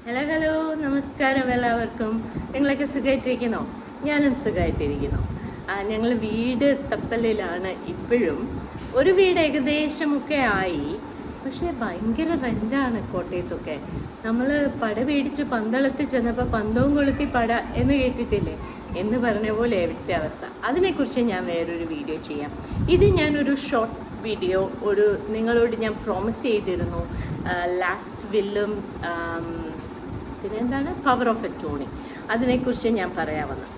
Hello നമസ്കാരം എല്ലാവർക്കും. നിങ്ങളൊക്കെ സുഖമായിട്ടിരിക്കുന്നോ? ഞാനും സുഖമായിട്ടിരിക്കുന്നു. ഞങ്ങൾ വീട് തപ്പലിലാണ് ഇപ്പോഴും. ഒരു വീട് ഏകദേശമൊക്കെ ആയി, പക്ഷേ ഭയങ്കര റെൻ്റാണ് കോട്ടയത്തൊക്കെ. നമ്മൾ പട പേടിച്ച് പന്തളത്ത് ചെന്നപ്പോൾ പന്തവും കൊളുത്തി പട എന്ന് കേട്ടിട്ടില്ലേ? എന്ന് പറഞ്ഞ പോലെ എവിടുത്തെ അവസ്ഥ. അതിനെക്കുറിച്ച് ഞാൻ വേറൊരു വീഡിയോ ചെയ്യാം. ഇത് ഞാനൊരു ഷോർട്ട് വീഡിയോ നിങ്ങളോട് ഞാൻ പ്രോമിസ് ചെയ്തിരുന്നു. ലാസ്റ്റ് വില്ലും പിന്നെ എന്താണ് പവർ ഓഫ് അറ്റോർണി, അതിനെക്കുറിച്ച് ഞാൻ പറയാമെന്ന്.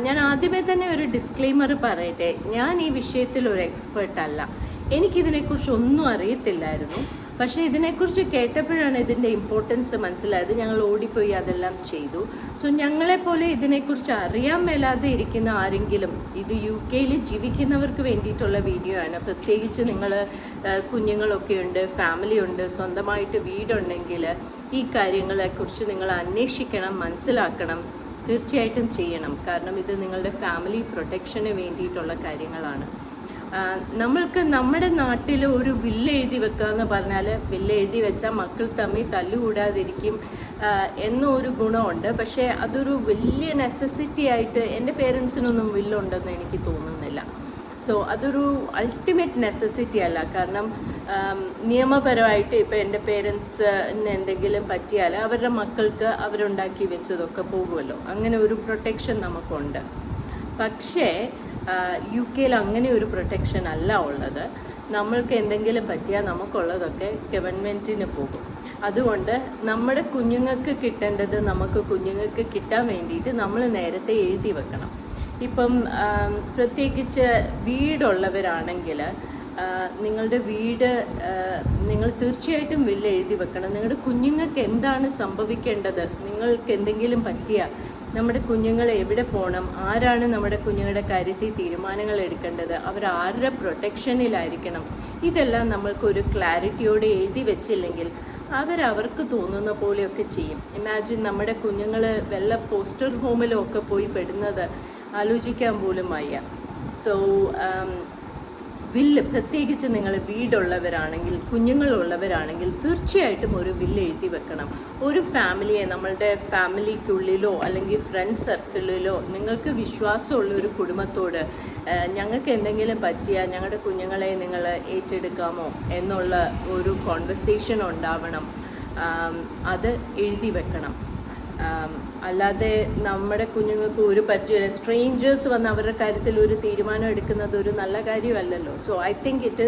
ഞാൻ ആദ്യമേ തന്നെ ഒരു ഡിസ്ക്ലെയിമർ പറയട്ടെ. ഞാൻ ഈ വിഷയത്തിൽ ഒരു എക്സ്പേർട്ട് അല്ല. എനിക്കിതിനെക്കുറിച്ച് ഒന്നും അറിയത്തില്ലായിരുന്നു. പക്ഷേ ഇതിനെക്കുറിച്ച് കേട്ടപ്പോഴാണ് ഇതിൻ്റെ ഇമ്പോർട്ടൻസ് മനസ്സിലായത്. ഞങ്ങൾ ഓടിപ്പോയി അതെല്ലാം ചെയ്തു. സോ ഞങ്ങളെപ്പോലെ ഇതിനെക്കുറിച്ച് അറിയാൻ മേലാതെ ഇരിക്കുന്ന ആരെങ്കിലും, ഇത് UK ജീവിക്കുന്നവർക്ക് വേണ്ടിയിട്ടുള്ള വീഡിയോ ആണ്. പ്രത്യേകിച്ച് നിങ്ങൾ കുഞ്ഞുങ്ങളൊക്കെ ഉണ്ട്, ഫാമിലി ഉണ്ട്, സ്വന്തമായിട്ട് വീടുണ്ടെങ്കിൽ ഈ കാര്യങ്ങളെക്കുറിച്ച് നിങ്ങൾ അന്വേഷിക്കണം, മനസ്സിലാക്കണം, തീർച്ചയായിട്ടും ചെയ്യണം. കാരണം ഇത് നിങ്ങളുടെ ഫാമിലി പ്രൊട്ടക്ഷന് വേണ്ടിയിട്ടുള്ള കാര്യങ്ങളാണ്. നമ്മൾക്ക് നമ്മുടെ നാട്ടിൽ ഒരു വില്ല് എഴുതി വെക്കുക എന്ന് പറഞ്ഞാൽ, വില്ല് എഴുതി വെച്ചാൽ മക്കൾ തമ്മിൽ തല്ലുകൂടാതിരിക്കും എന്നൊരു ഗുണമുണ്ട്. പക്ഷേ അതൊരു വലിയ നെസസിറ്റി ആയിട്ട് എൻ്റെ പേരൻസിനൊന്നും വില്ലുണ്ടെന്ന് എനിക്ക് തോന്നുന്നില്ല. സോ അതൊരു അൾട്ടിമേറ്റ് നെസസിറ്റി അല്ല. കാരണം നിയമപരമായിട്ട് ഇപ്പോൾ എൻ്റെ പേരൻസിന് എന്തെങ്കിലും പറ്റിയാൽ അവരുടെ മക്കൾക്ക് അവരുണ്ടാക്കി വെച്ചതൊക്കെ പോകുമല്ലോ. അങ്ങനെ ഒരു പ്രൊട്ടക്ഷൻ നമുക്കുണ്ട്. പക്ഷേ UK അങ്ങനെ ഒരു പ്രൊട്ടക്ഷൻ അല്ല ഉള്ളത്. നമ്മൾക്ക് എന്തെങ്കിലും പറ്റിയാൽ നമുക്കുള്ളതൊക്കെ ഗവൺമെൻറ്റിന് പോകും. അതുകൊണ്ട് നമ്മുടെ കുഞ്ഞുങ്ങൾക്ക് കിട്ടേണ്ടത് നമുക്ക് കുഞ്ഞുങ്ങൾക്ക് കിട്ടാൻ വേണ്ടിയിട്ട് നമ്മൾ നേരത്തെ എഴുതി വെക്കണം. ഇപ്പം പ്രത്യേകിച്ച് വീടുള്ളവരാണെങ്കിൽ നിങ്ങളുടെ വീട് നിങ്ങൾ തീർച്ചയായിട്ടും വില്ല് എഴുതി വെക്കണം. നിങ്ങളുടെ കുഞ്ഞുങ്ങൾക്ക് എന്താണ് സംഭവിക്കേണ്ടത്, നിങ്ങൾക്ക് എന്തെങ്കിലും പറ്റിയാൽ നമ്മുടെ കുഞ്ഞുങ്ങൾ എവിടെ പോകണം, ആരാണ് നമ്മുടെ കുഞ്ഞുങ്ങളുടെ കാര്യത്തിൽ തീരുമാനങ്ങൾ എടുക്കേണ്ടത്, അവർ ആരുടെ പ്രൊട്ടക്ഷനിലായിരിക്കണം, ഇതെല്ലാം നമ്മൾക്കൊരു ക്ലാരിറ്റിയോടെ എഴുതി വെച്ചില്ലെങ്കിൽ അവർക്ക് തോന്നുന്ന പോലെയൊക്കെ ചെയ്യും. ഇമാജിൻ നമ്മുടെ കുഞ്ഞുങ്ങൾ വല്ല ഫോസ്റ്റർ ഹോമിലും ഒക്കെ പോയി പെടുന്നത് ആലോചിക്കാൻ പോലും വയ്യ. സോ വില്ല്, പ്രത്യേകിച്ച് നിങ്ങൾ വീടുള്ളവരാണെങ്കിൽ, കുഞ്ഞുങ്ങളുള്ളവരാണെങ്കിൽ തീർച്ചയായിട്ടും ഒരു വില്ല് എഴുതി വെക്കണം. ഒരു ഫാമിലിയെ, നമ്മളുടെ ഫാമിലിക്കുള്ളിലോ അല്ലെങ്കിൽ ഫ്രണ്ട് സർക്കിളിലോ നിങ്ങൾക്ക് വിശ്വാസമുള്ള ഒരു കുടുംബത്തോട് ഞങ്ങൾക്ക് എന്തെങ്കിലും പറ്റിയാൽ ഞങ്ങളുടെ കുഞ്ഞുങ്ങളെ നിങ്ങൾ ഏറ്റെടുക്കാമോ എന്നുള്ള ഒരു കോൺവെർസേഷൻ ഉണ്ടാവണം. അത് എഴുതി വെക്കണം. അല്ലാതെ നമ്മുടെ കുഞ്ഞുങ്ങൾക്ക് ഒരു പരിചയമില്ല, സ്ട്രേഞ്ചേഴ്സ് വന്ന് അവരുടെ കാര്യത്തിൽ ഒരു തീരുമാനം എടുക്കുന്നത് ഒരു നല്ല കാര്യമല്ലല്ലോ. So I think it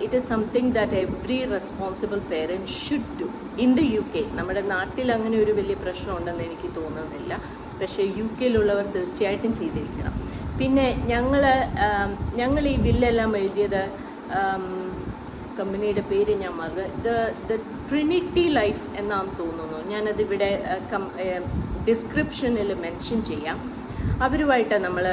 is something that every responsible parent should do in the UK. നമ്മുടെ നാട്ടിൽ അങ്ങനെ ഒരു വലിയ പ്രശ്നമുണ്ടെന്ന് എനിക്ക് തോന്നുന്നില്ല. പക്ഷേ UK തീർച്ചയായിട്ടും ചെയ്തിരിക്കണം. പിന്നെ ഞങ്ങൾ ഈ ബില്ലെല്ലാം എഴുതിയത്, കമ്പനിയുടെ പേര് ഞാൻ മറന്നു, ദ ട്രിനിറ്റി ലൈഫ് എന്നാണ് തോന്നുന്നു. ഞാനതിവിടെ ഡിസ്ക്രിപ്ഷനിൽ മെൻഷൻ ചെയ്യാം. അവരുമായിട്ടാണ് നമ്മൾ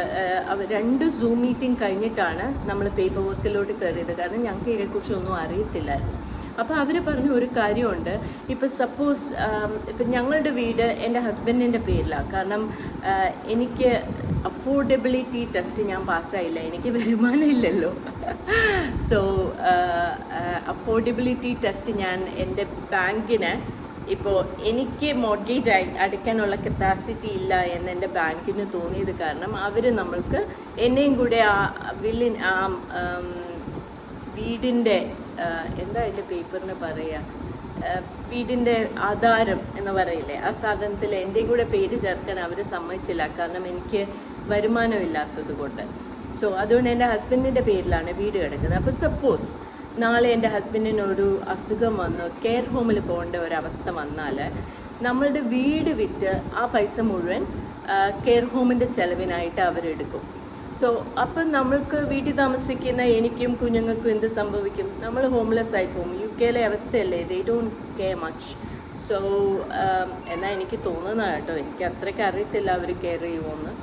2 സൂം മീറ്റിംഗ് കഴിഞ്ഞിട്ടാണ് നമ്മൾ പേപ്പർ വർക്കിലോട്ട് കയറിയത്. കാരണം ഞങ്ങൾക്ക് ഇതിനെക്കുറിച്ചൊന്നും അറിയത്തില്ലായിരുന്നു. അപ്പോൾ അവർ പറഞ്ഞ ഒരു കാര്യമുണ്ട്. ഇപ്പോൾ സപ്പോസ് ഇപ്പം ഞങ്ങളുടെ വീട് എൻ്റെ ഹസ്ബൻഡിൻ്റെ പേരിലാണ്. കാരണം എനിക്ക് അഫോർഡബിലിറ്റി ടെസ്റ്റ് ഞാൻ പാസ്സായില്ല, എനിക്ക് വരുമാനം ഇല്ലല്ലോ. സോ അഫോർഡബിലിറ്റി ടെസ്റ്റ് ഞാൻ എൻ്റെ ബാങ്കിന്, ഇപ്പോൾ എനിക്ക് മോർഗേജ് അടയ്ക്കാനുള്ള കപ്പാസിറ്റി ഇല്ല എന്ന് എൻ്റെ ബാങ്കിന് തോന്നിയത് കാരണം അവർ നമ്മൾക്ക് എന്നെയും കൂടെ ആ വീടിൻ്റെ എന്താ അതിൻ്റെ പേപ്പറിന് പറയുക, വീടിൻ്റെ ആധാരം എന്ന് പറയില്ലേ, ആ സാധനത്തിൽ എൻ്റെയും കൂടെ പേര് ചേർക്കാൻ അവർ സമ്മതിച്ചില്ല. കാരണം എനിക്ക് വരുമാനമില്ലാത്തത് കൊണ്ട്. സോ അതുകൊണ്ട് എൻ്റെ ഹസ്ബൻഡിൻ്റെ പേരിലാണ് വീട് കിടക്കുന്നത്. അപ്പോൾ സപ്പോസ് നാളെ എൻ്റെ ഹസ്ബൻഡിനൊരു അസുഖം വന്ന് കെയർ ഹോമിൽ പോകേണ്ട ഒരവസ്ഥ വന്നാൽ നമ്മളുടെ വീട് വിറ്റ് ആ പൈസ മുഴുവൻ കെയർ ഹോമിൻ്റെ ചിലവിനായിട്ട് അവരെടുക്കും. സോ അപ്പം നമ്മൾക്ക് വീട്ടിൽ താമസിക്കുന്ന എനിക്കും കുഞ്ഞുങ്ങൾക്കും എന്ത് സംഭവിക്കും? നമ്മൾ ഹോംലെസ് ആയി പോകും. UK അവസ്ഥയല്ലേ, they don't care much. So എന്നാൽ എനിക്ക് തോന്നുന്ന കേട്ടോ, എനിക്ക് അത്രയ്ക്ക് അറിയത്തില്ല അവർ കെയർ ചെയ്യുമോയെന്ന്.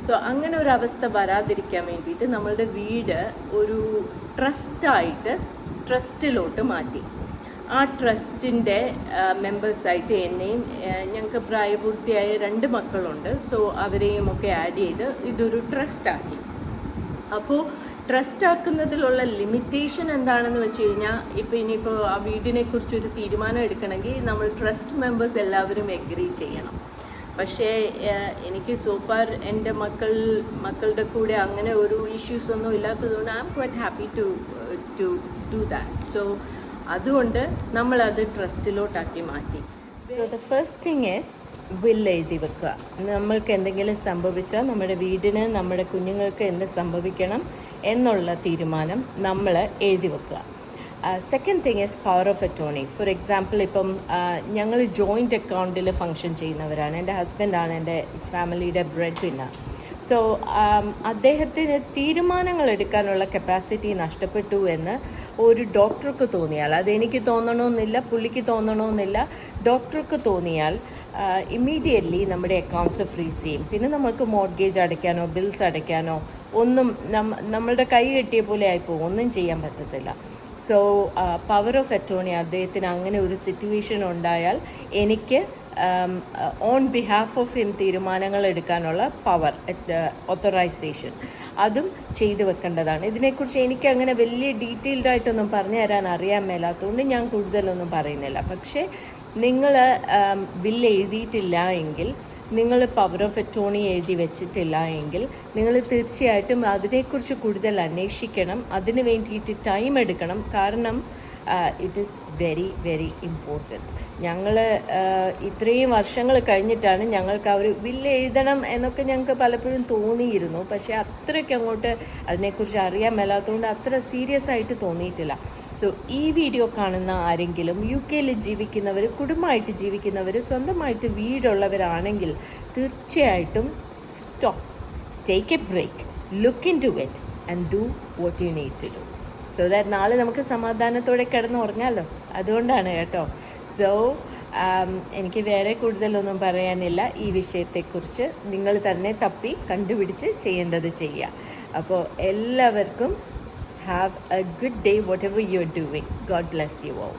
സോ അങ്ങനെ ഒരു അവസ്ഥ വരാതിരിക്കാൻ വേണ്ടിയിട്ട് നമ്മളുടെ വീട് ഒരു ട്രസ്റ്റിലോട്ട് മാറ്റി. ആ ട്രസ്റ്റിൻ്റെ മെമ്പേഴ്സായിട്ട് എന്നെയും, ഞങ്ങൾക്ക് പ്രായപൂർത്തിയായ 2 മക്കളുണ്ട്. സോ അവരെയും ഒക്കെ ആഡ് ചെയ്ത് ഇതൊരു ട്രസ്റ്റാക്കി. അപ്പോൾ ട്രസ്റ്റ് ആക്കുന്നതിലുള്ള ലിമിറ്റേഷൻ എന്താണെന്ന് വെച്ച് കഴിഞ്ഞാൽ ഇനിയിപ്പോൾ ആ വീടിനെ കുറിച്ചൊരു തീരുമാനം എടുക്കണമെങ്കിൽ നമ്മൾ ട്രസ്റ്റ് മെമ്പേഴ്സ് എല്ലാവരും എഗ്രി ചെയ്യണം. പക്ഷേ എനിക്ക് സോഫാർ എൻ്റെ മക്കളുടെ കൂടെ അങ്ങനെ ഒരു ഇഷ്യൂസ് ഒന്നും ഇല്ലാത്തതുകൊണ്ട് I am quite happy to do that. So അതുകൊണ്ട് നമ്മളത് ട്രസ്റ്റിലോട്ടാക്കി മാറ്റി. So the first thing is will എഴുതി വെക്കുക. നമ്മൾക്ക് എന്തെങ്കിലും സംഭവിച്ചാൽ നമ്മുടെ വീടിന് നമ്മുടെ കുഞ്ഞുങ്ങൾക്ക് എന്ത് സംഭവിക്കണം എന്നുള്ള തീരുമാനം നമ്മൾ എഴുതി വെക്കുക. Second thing is power of attorney. For example ഇപ്പം ഞങ്ങൾ ജോയിൻ്റ് അക്കൗണ്ടിൽ ഫങ്ഷൻ ചെയ്യുന്നവരാണ്. എൻ്റെ ഹസ്ബൻഡാണ് എൻ്റെ ഫാമിലിയുടെ ബ്രെഡ് വിന്നർ. സോ അദ്ദേഹത്തിന് തീരുമാനങ്ങൾ എടുക്കാനുള്ള കപ്പാസിറ്റി നഷ്ടപ്പെട്ടു എന്ന് ഒരു ഡോക്ടർക്ക് തോന്നിയാൽ, അതെനിക്ക് തോന്നണമെന്നില്ല, പുള്ളിക്ക് തോന്നണമെന്നില്ല, ഡോക്ടർക്ക് തോന്നിയാൽ ഇമ്മീഡിയറ്റ്ലി നമ്മുടെ അക്കൗണ്ട്സ് ഫ്രീസ് ചെയ്യും. പിന്നെ നമുക്ക് മോർഗേജ് അടയ്ക്കാനോ ബിൽസ് അടയ്ക്കാനോ ഒന്നും നമ്മളുടെ കൈ കെട്ടിയ പോലെ ആയിപ്പോവും, ഒന്നും ചെയ്യാൻ പറ്റത്തില്ല. സോ പവർ ഓഫ് അറ്റോർണി, അദ്ദേഹത്തിന് അങ്ങനെ ഒരു സിറ്റുവേഷൻ ഉണ്ടായാൽ എനിക്ക് ഓൺ ബിഹാഫ് ഓഫ് ഹിം തീരുമാനങ്ങൾ എടുക്കാനുള്ള പവർ, ഓത്തറൈസേഷൻ, അതും ചെയ്തു വെക്കേണ്ടതാണ്. ഇതിനെക്കുറിച്ച് എനിക്ക് അങ്ങനെ വലിയ ഡീറ്റെയിൽഡ് ആയിട്ടൊന്നും പറഞ്ഞു തരാൻ അറിയാൻ മേലാത്തതുകൊണ്ട് ഞാൻ കൂടുതലൊന്നും പറയുന്നില്ല. പക്ഷേ നിങ്ങൾ ബില്ല് എഴുതിയിട്ടില്ല എങ്കിൽ, നിങ്ങൾ പവർ ഓഫ് അറ്റോർണി എഴുതി വെച്ചിട്ടില്ല എങ്കിൽ നിങ്ങൾ തീർച്ചയായിട്ടും അതിനെക്കുറിച്ച് കൂടുതൽ അന്വേഷിക്കണം. അതിന് വേണ്ടിയിട്ട് ടൈം എടുക്കണം. കാരണം it is very very important. ഞങ്ങൾ ഇത്രയും വർഷങ്ങൾ കഴിഞ്ഞിട്ടാണ് ഞങ്ങൾക്ക് ആ ഒരു ബില്ല് എഴുതണം എന്നൊക്കെ ഞങ്ങൾക്ക് പലപ്പോഴും തോന്നിയിരുന്നു. പക്ഷേ അത്രയ്ക്ക് അങ്ങോട്ട് അതിനെക്കുറിച്ച് അറിയാൻ മേലാത്തതുകൊണ്ട് അത്ര സീരിയസ് ആയിട്ട് തോന്നിയിട്ടില്ല. സോ ഈ വീഡിയോ കാണുന്ന ആരെങ്കിലും UK ജീവിക്കുന്നവർ, കുടുംബമായിട്ട് ജീവിക്കുന്നവർ, സ്വന്തമായിട്ട് വീടുള്ളവരാണെങ്കിൽ തീർച്ചയായിട്ടും stop, take a break, look into it and do what you need to do. So that നാളെ നമുക്ക് സമാധാനത്തോടെ കിടന്ന് ഉറങ്ങാമല്ലോ. അതുകൊണ്ടാണ് കേട്ടോ. സോ എനിക്ക് വേറെ കൂടുതലൊന്നും പറയാനില്ല. ഈ വിഷയത്തെക്കുറിച്ച് നിങ്ങൾ തന്നെ തപ്പി കണ്ടുപിടിച്ച് ചെയ്യേണ്ടത് ചെയ്യുക. അപ്പോൾ എല്ലാവർക്കും have a good day whatever you're doing. God bless you all.